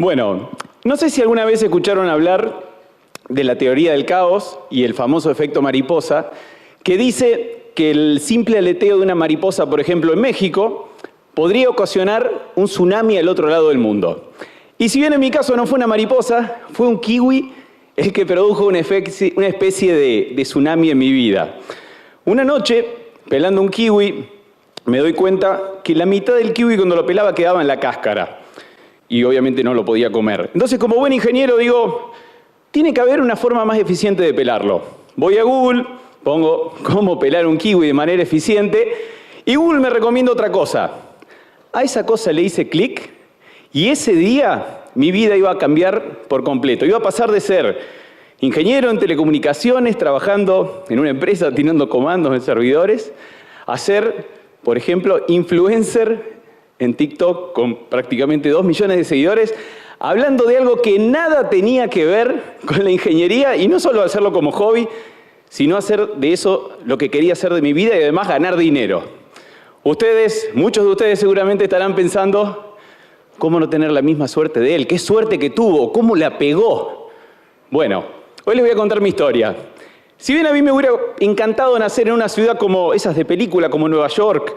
Bueno, no sé si alguna vez escucharon hablar de la teoría del caos y el famoso efecto mariposa, que dice que el simple aleteo de una mariposa, por ejemplo, en México, podría ocasionar un tsunami al otro lado del mundo. Y si bien en mi caso no fue una mariposa, fue un kiwi el que produjo una especie de tsunami en mi vida. Una noche, pelando un kiwi, me doy cuenta que la mitad del kiwi cuando lo pelaba quedaba en la cáscara. Y obviamente no lo podía comer. Entonces, como buen ingeniero, digo, tiene que haber una forma más eficiente de pelarlo. Voy a Google, pongo cómo pelar un kiwi de manera eficiente, y Google me recomienda otra cosa. A esa cosa le hice clic, y ese día mi vida iba a cambiar por completo. Iba a pasar de ser ingeniero en telecomunicaciones, trabajando en una empresa, tirando comandos en servidores, a ser, por ejemplo, influencer en TikTok con prácticamente 2 millones de seguidores, hablando de algo que nada tenía que ver con la ingeniería, y no solo hacerlo como hobby, sino hacer de eso lo que quería hacer de mi vida y además ganar dinero. Muchos de ustedes seguramente estarán pensando, ¿cómo no tener la misma suerte de él? ¿Qué suerte que tuvo? ¿Cómo la pegó? Bueno, hoy les voy a contar mi historia. Si bien a mí me hubiera encantado nacer en una ciudad como esas de película, como Nueva York,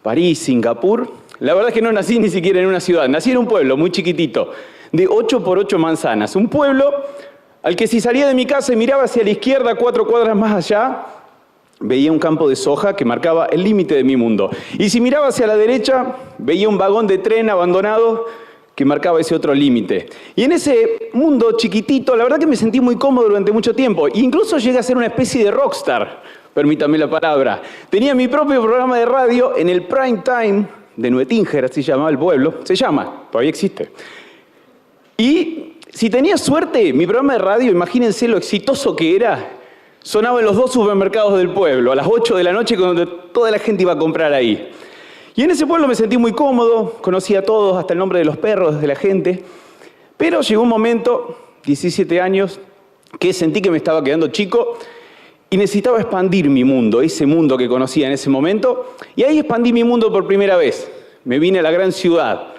París, Singapur, la verdad es que no nací ni siquiera en una ciudad. Nací en un pueblo muy chiquitito, de 8 por 8 manzanas. Un pueblo al que si salía de mi casa y miraba hacia la izquierda, 4 cuadras más allá, veía un campo de soja que marcaba el límite de mi mundo. Y si miraba hacia la derecha, veía un vagón de tren abandonado que marcaba ese otro límite. Y en ese mundo chiquitito, la verdad que me sentí muy cómodo durante mucho tiempo. E incluso llegué a ser una especie de rockstar, permítame la palabra. Tenía mi propio programa de radio en el prime time de Nuetinger, así llamaba el pueblo. Se llama, todavía existe. Y si tenía suerte, mi programa de radio, imagínense lo exitoso que era, sonaba en los 2 supermercados del pueblo, a las 8 de la noche, cuando toda la gente iba a comprar ahí. Y en ese pueblo me sentí muy cómodo, conocía a todos, hasta el nombre de los perros, de la gente. Pero llegó un momento, 17 años, que sentí que me estaba quedando chico y necesitaba expandir mi mundo, ese mundo que conocía en ese momento. Y ahí expandí mi mundo por primera vez. Me vine a la gran ciudad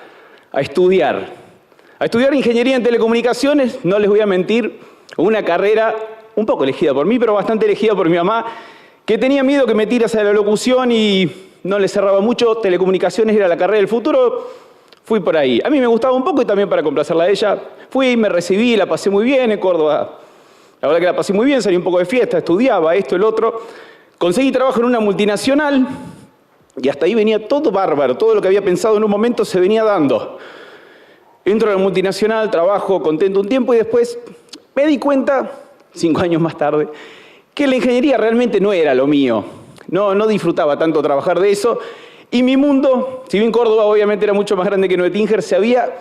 a estudiar ingeniería en telecomunicaciones, no les voy a mentir, una carrera un poco elegida por mí, pero bastante elegida por mi mamá, que tenía miedo que me tire hacia la locución y no le cerraba mucho. Telecomunicaciones era la carrera del futuro, fui por ahí. A mí me gustaba un poco y también para complacerla a ella. Fui, me recibí, la pasé muy bien en Córdoba. La verdad que la pasé muy bien, salí un poco de fiesta, estudiaba esto, el otro. Conseguí trabajo en una multinacional y hasta ahí venía todo bárbaro. Todo lo que había pensado en un momento se venía dando. Entro a la multinacional, trabajo contento un tiempo y después me di cuenta, 5 años más tarde, que la ingeniería realmente no era lo mío. No disfrutaba tanto trabajar de eso. Y mi mundo, si bien Córdoba obviamente era mucho más grande que Nuetinger, se había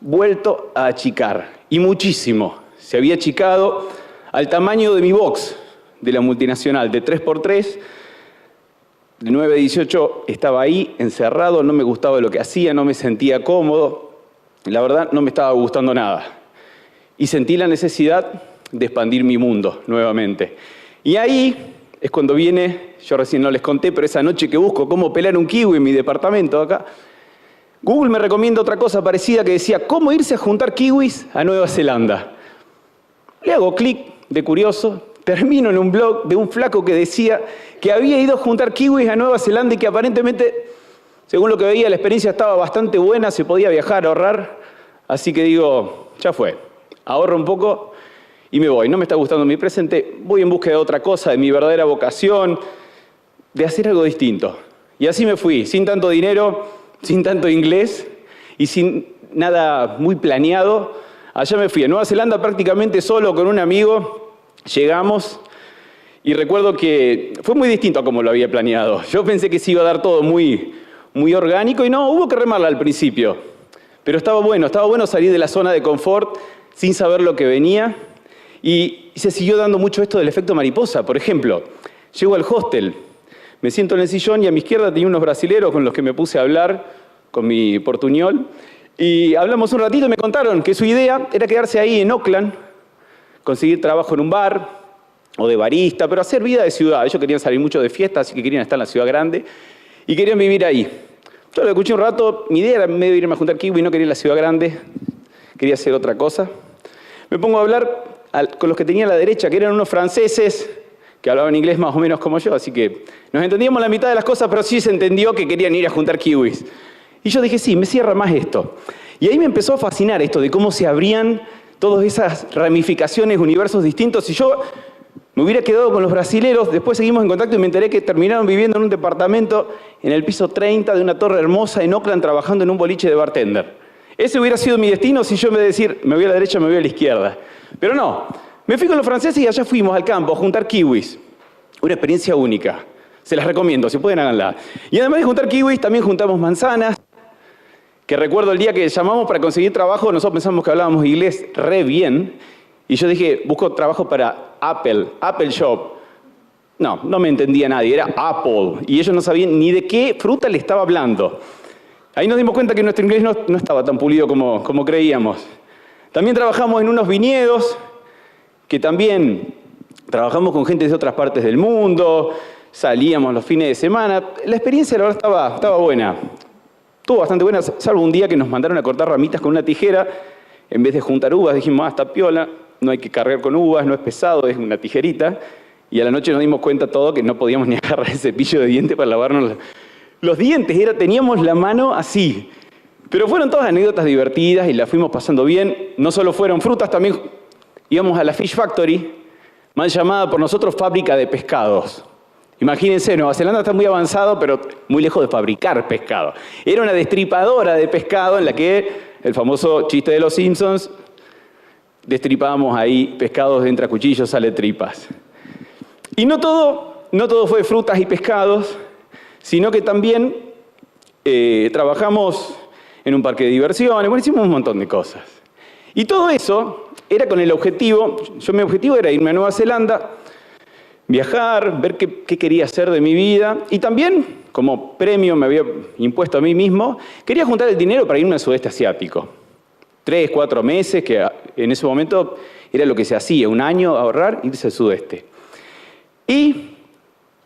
vuelto a achicar. Y muchísimo. Se había achicado al tamaño de mi box de la multinacional, de 3x3. De 9 a 18 estaba ahí, encerrado, no me gustaba lo que hacía, no me sentía cómodo. La verdad, no me estaba gustando nada. Y sentí la necesidad de expandir mi mundo nuevamente. Y ahí es cuando viene, yo recién no les conté, pero esa noche que busco cómo pelar un kiwi en mi departamento acá, Google me recomienda otra cosa parecida que decía, ¿cómo irse a juntar kiwis a Nueva Zelanda? Le hago clic de curioso, termino en un blog de un flaco que decía que había ido a juntar kiwis a Nueva Zelanda y que aparentemente, según lo que veía, la experiencia estaba bastante buena, se podía viajar, ahorrar. Así que digo, ya fue, ahorro un poco y me voy. No me está gustando mi presente, voy en búsqueda de otra cosa, de mi verdadera vocación, de hacer algo distinto. Y así me fui, sin tanto dinero, sin tanto inglés y sin nada muy planeado. Allá me fui a Nueva Zelanda prácticamente solo con un amigo. Llegamos y recuerdo que fue muy distinto a como lo había planeado. Yo pensé que se iba a dar todo muy orgánico y no, hubo que remarla al principio. Pero estaba bueno salir de la zona de confort sin saber lo que venía. Y se siguió dando mucho esto del efecto mariposa. Por ejemplo, llego al hostel, me siento en el sillón y a mi izquierda tenía unos brasileros con los que me puse a hablar con mi portuñol. Y hablamos un ratito y me contaron que su idea era quedarse ahí en Auckland, conseguir trabajo en un bar o de barista, pero hacer vida de ciudad. Ellos querían salir mucho de fiesta, así que querían estar en la ciudad grande y querían vivir ahí. Yo lo escuché un rato, mi idea era medio irme a juntar kiwi, no quería ir a la ciudad grande. quería hacer otra cosa. Me pongo a hablar con los que tenía a la derecha, que eran unos franceses que hablaban inglés más o menos como yo, así que nos entendíamos la mitad de las cosas, pero sí se entendió que querían ir a juntar kiwis. Y yo dije, sí, me cierra más esto. Y ahí me empezó a fascinar esto de cómo se abrían todas esas ramificaciones, universos distintos. Y yo me hubiera quedado con los brasileros, después seguimos en contacto y me enteré que terminaron viviendo en un departamento en el piso 30 de una torre hermosa en Oakland, trabajando en un boliche de bartender. Ese hubiera sido mi destino si yo en vez de decir, me voy a la derecha, me voy a la izquierda. Pero no, me fui con los franceses y allá fuimos al campo a juntar kiwis. Una experiencia única. Se las recomiendo, si pueden háganla. Y además de juntar kiwis, también juntamos manzanas, que recuerdo el día que llamamos para conseguir trabajo, nosotros pensamos que hablábamos inglés re bien, y yo dije, busco trabajo para Apple Shop. No, no me entendía nadie, era Apple, y ellos no sabían ni de qué fruta le estaba hablando. Ahí nos dimos cuenta que nuestro inglés no estaba tan pulido como creíamos. También trabajamos en unos viñedos, que también trabajamos con gente de otras partes del mundo, salíamos los fines de semana. La experiencia, la verdad, estaba buena. Estuvo bastante buena, salvo un día que nos mandaron a cortar ramitas con una tijera. En vez de juntar uvas, dijimos, está piola, no hay que cargar con uvas, no es pesado, es una tijerita. Y a la noche nos dimos cuenta todo que no podíamos ni agarrar el cepillo de dientes para lavarnos los dientes. Teníamos la mano así. Pero fueron todas anécdotas divertidas y las fuimos pasando bien. No solo fueron frutas, también íbamos a la Fish Factory, mal llamada por nosotros fábrica de pescados. Imagínense, Nueva Zelanda está muy avanzado, pero muy lejos de fabricar pescado. Era una destripadora de pescado en la que, el famoso chiste de los Simpsons, destripábamos ahí pescados de entre cuchillos, sale tripas. Y no todo fue frutas y pescados, sino que también trabajamos en un parque de diversiones, bueno, hicimos un montón de cosas. Y todo eso era con el objetivo, mi objetivo era irme a Nueva Zelanda, viajar, ver qué quería hacer de mi vida, y también, como premio me había impuesto a mí mismo, quería juntar el dinero para irme al sudeste asiático. 3, 4 meses, que en ese momento era lo que se hacía, un año ahorrar, irse al sudeste. Y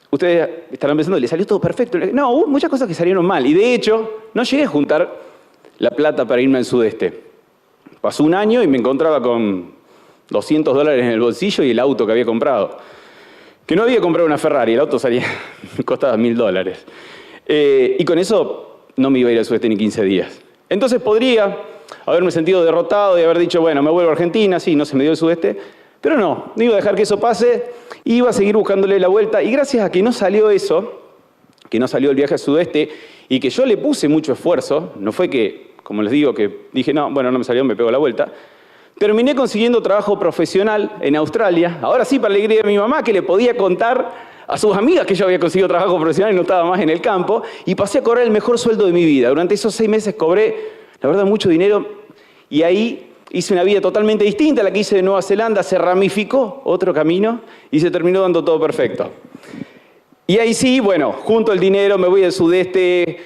ustedes estarán pensando, ¿le salió todo perfecto? No, hubo muchas cosas que salieron mal, y de hecho, no llegué a juntar la plata para irme al sudeste. Pasó un año y me encontraba con $200 en el bolsillo y el auto que había comprado. Que no había comprado una Ferrari, el auto costaba $1000. Y con eso no me iba a ir al sudeste ni 15 días. Entonces podría haberme sentido derrotado y haber dicho, bueno, me vuelvo a Argentina, sí, no se me dio el sudeste, pero no iba a dejar que eso pase, iba a seguir buscándole la vuelta, y gracias a que no salió eso, que no salió el viaje al sudeste, y que yo le puse mucho esfuerzo, no fue que, como les digo, que dije, no, bueno, no me salió, me pego la vuelta, terminé consiguiendo trabajo profesional en Australia, ahora sí para alegría de mi mamá, que le podía contar a sus amigas que yo había conseguido trabajo profesional y no estaba más en el campo, y pasé a cobrar el mejor sueldo de mi vida. Durante esos 6 meses cobré, la verdad, mucho dinero, y ahí hice una vida totalmente distinta a la que hice de Nueva Zelanda, se ramificó otro camino y se terminó dando todo perfecto. Y ahí sí, bueno, junto el dinero, me voy al sudeste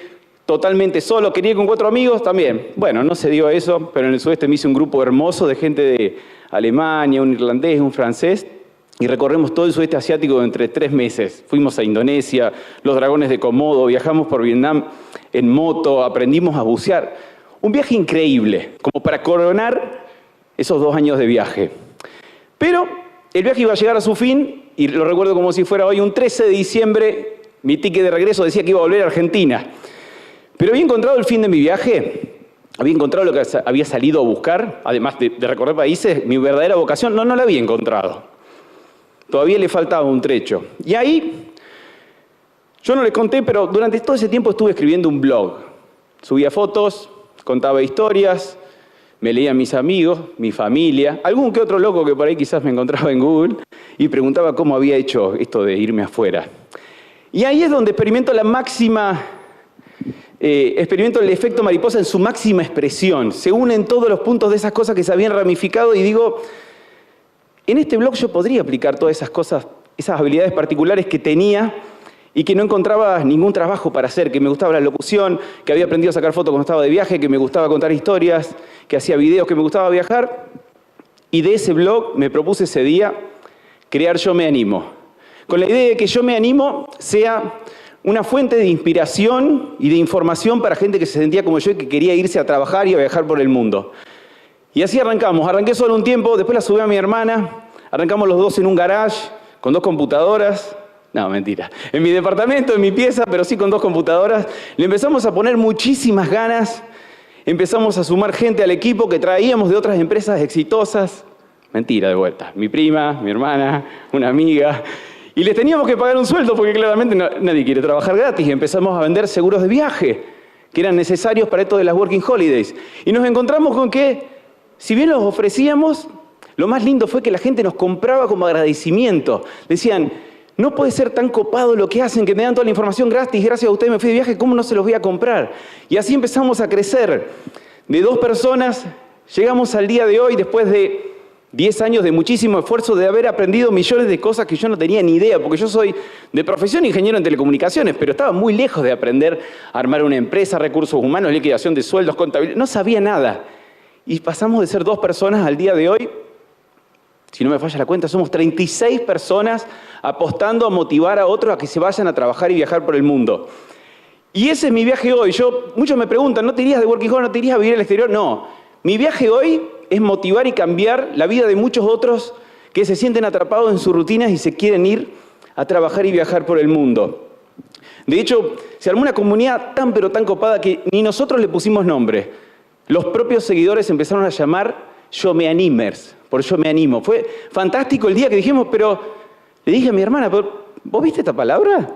totalmente solo, quería ir con 4 amigos también. Bueno, no se dio eso, pero en el sudeste me hice un grupo hermoso de gente de Alemania, un irlandés, un francés, y recorremos todo el sudeste asiático entre 3 meses. Fuimos a Indonesia, los dragones de Komodo, viajamos por Vietnam en moto, aprendimos a bucear. Un viaje increíble, como para coronar esos 2 años de viaje. Pero el viaje iba a llegar a su fin, y lo recuerdo como si fuera hoy, un 13 de diciembre, mi ticket de regreso decía que iba a volver a Argentina. Pero había encontrado el fin de mi viaje, había encontrado lo que había salido a buscar, además de recorrer países, mi verdadera vocación, no la había encontrado. Todavía le faltaba un trecho. Y ahí, yo no les conté, pero durante todo ese tiempo estuve escribiendo un blog. Subía fotos, contaba historias, me leía a mis amigos, mi familia, algún que otro loco que por ahí quizás me encontraba en Google, y preguntaba cómo había hecho esto de irme afuera. Y ahí es donde experimento el efecto mariposa en su máxima expresión. Se unen todos los puntos de esas cosas que se habían ramificado y digo, en este blog yo podría aplicar todas esas cosas, esas habilidades particulares que tenía y que no encontraba ningún trabajo para hacer, que me gustaba la locución, que había aprendido a sacar fotos cuando estaba de viaje, que me gustaba contar historias, que hacía videos, que me gustaba viajar. Y de ese blog me propuse ese día crear Yo Me Animo, con la idea de que Yo Me Animo sea una fuente de inspiración y de información para gente que se sentía como yo y que quería irse a trabajar y a viajar por el mundo. Y así arrancamos. Arranqué solo un tiempo, después la subí a mi hermana, arrancamos los dos en un garage, con 2 computadoras. No, mentira. En mi departamento, en mi pieza, pero sí con 2 computadoras. Le empezamos a poner muchísimas ganas. Empezamos a sumar gente al equipo que traíamos de otras empresas exitosas. Mentira, de vuelta. Mi prima, mi hermana, una amiga. Y les teníamos que pagar un sueldo porque claramente nadie quiere trabajar gratis. Y empezamos a vender seguros de viaje que eran necesarios para esto de las Working Holidays. Y nos encontramos con que, si bien los ofrecíamos, lo más lindo fue que la gente nos compraba como agradecimiento. Decían, no puede ser tan copado lo que hacen, que me dan toda la información gratis, gracias a ustedes me fui de viaje, ¿cómo no se los voy a comprar? Y así empezamos a crecer. De 2 personas, llegamos al día de hoy, después de 10 años de muchísimo esfuerzo, de haber aprendido millones de cosas que yo no tenía ni idea, porque yo soy de profesión ingeniero en telecomunicaciones, pero estaba muy lejos de aprender a armar una empresa, recursos humanos, liquidación de sueldos, contabilidad, no sabía nada. Y pasamos de ser 2 personas al día de hoy, si no me falla la cuenta, somos 36 personas apostando a motivar a otros a que se vayan a trabajar y viajar por el mundo. Y ese es mi viaje hoy. Muchos me preguntan, ¿no te irías de Working Holiday, no te irías a vivir al exterior? No. Mi viaje hoy es motivar y cambiar la vida de muchos otros que se sienten atrapados en sus rutinas y se quieren ir a trabajar y viajar por el mundo. De hecho, se armó una comunidad tan pero tan copada que ni nosotros le pusimos nombre. Los propios seguidores empezaron a llamar Yo Me Animers, por Yo Me Animo. Fue fantástico el día que dijimos, pero le dije a mi hermana, ¿vos viste esta palabra?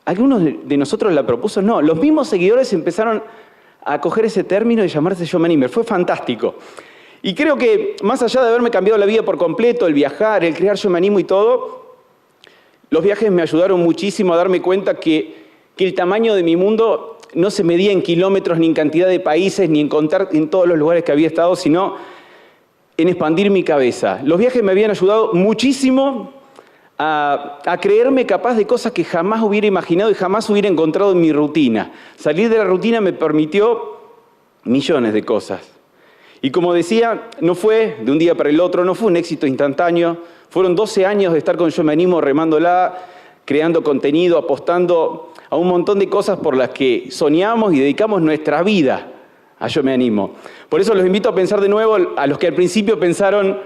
¿Algunos de nosotros la propuso? No, los mismos seguidores empezaron a coger ese término y llamarse Yo Me Animer. Fue fantástico. Y creo que, más allá de haberme cambiado la vida por completo, el viajar, el crear Yo Me Animo y todo, los viajes me ayudaron muchísimo a darme cuenta que el tamaño de mi mundo no se medía en kilómetros, ni en cantidad de países, ni en contar en todos los lugares que había estado, sino en expandir mi cabeza. Los viajes me habían ayudado muchísimo a creerme capaz de cosas que jamás hubiera imaginado y jamás hubiera encontrado en mi rutina. Salir de la rutina me permitió millones de cosas. Y como decía, no fue de un día para el otro, no fue un éxito instantáneo. Fueron 12 años de estar con Yo Me Animo, remándola, creando contenido, apostando a un montón de cosas por las que soñamos y dedicamos nuestra vida a Yo Me Animo. Por eso los invito a pensar de nuevo a los que al principio pensaron,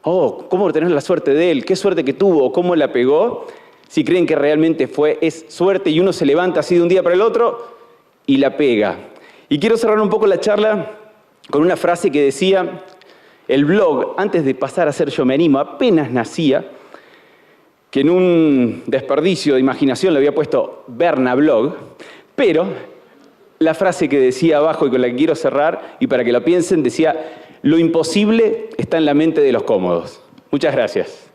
oh, ¿cómo tener la suerte de él? ¿Qué suerte que tuvo? ¿Cómo la pegó? Si creen que realmente es suerte y uno se levanta así de un día para el otro y la pega. Y quiero cerrar un poco la charla con una frase que decía, el blog, antes de pasar a ser Yo Me Animo, apenas nacía, que en un desperdicio de imaginación le había puesto Bernablog, pero la frase que decía abajo y con la que quiero cerrar, y para que lo piensen, decía, lo imposible está en la mente de los cómodos. Muchas gracias.